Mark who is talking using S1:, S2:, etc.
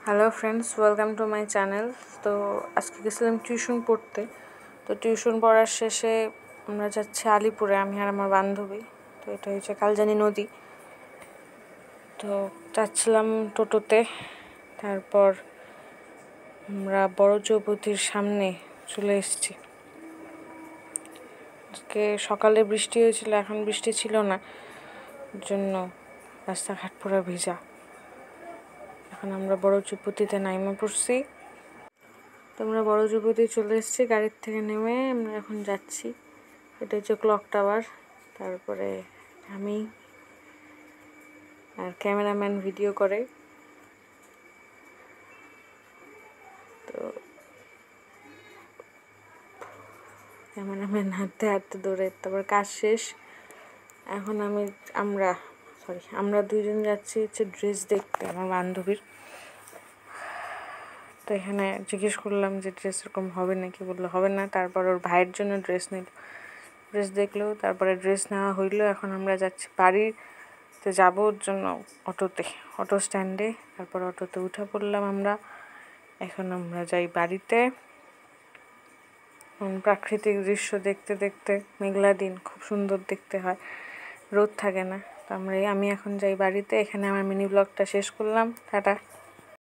S1: Hello friends, welcome to my channel. তো আজকে গেছিলাম টিউশন পড়তে। তো টিউশন পড়ার শেষে আমরা যাচ্ছি আলিপুরে, আমি আর আমার বান্ধবী। তো এটা হচ্ছে কালজানি নদী। তো যাচ্ছিলাম টোটোতে। তারপর আমরা বড় চৌপতির সামনে চলে এসেছি। আজকে সকালে বৃষ্টি হয়েছিল, এখন বৃষ্টি ছিল না, জন্য রাস্তাঘাট পুরো ভিজা। এখন আমরা বড় চৌপতিতে নাইমা পড়ছি। তো আমরা বড় চৌপতি চলে এসেছি, গাড়ির থেকে নেমে আমরা এখন যাচ্ছি। এটা হচ্ছে ক্লক টাওয়ার। তারপরে আমি আর ক্যামেরাম্যান ভিডিও করে। তো ক্যামেরাম্যান হাঁটতে হাঁটতে দৌড়ে, তারপর কাজ শেষ। এখন আমরা দুইজন যাচ্ছি হচ্ছে ড্রেস দেখতে আমার বান্ধবীর। তো এখানে জিজ্ঞেস করলাম যে ড্রেস এরকম হবে নাকি, বললো হবে না। তারপর ওর ভাইয়ের জন্য ড্রেস নিল, ড্রেস দেখলো, তারপরে ড্রেস নেওয়া হইলো। এখন আমরা যাচ্ছি বাড়িতে যাবো ওর জন্য অটো স্ট্যান্ডে। তারপর অটোতে উঠে পড়লাম আমরা। এখন আমরা যাই বাড়িতে। প্রাকৃতিক দৃশ্য দেখতে দেখতে, মেঘলা দিন, খুব সুন্দর দেখতে হয়, রোদ থাকে না। তো আমি এখন যাই বাড়িতে। এখানে আমার মিনি ব্লগটা শেষ করলাম। টাটা।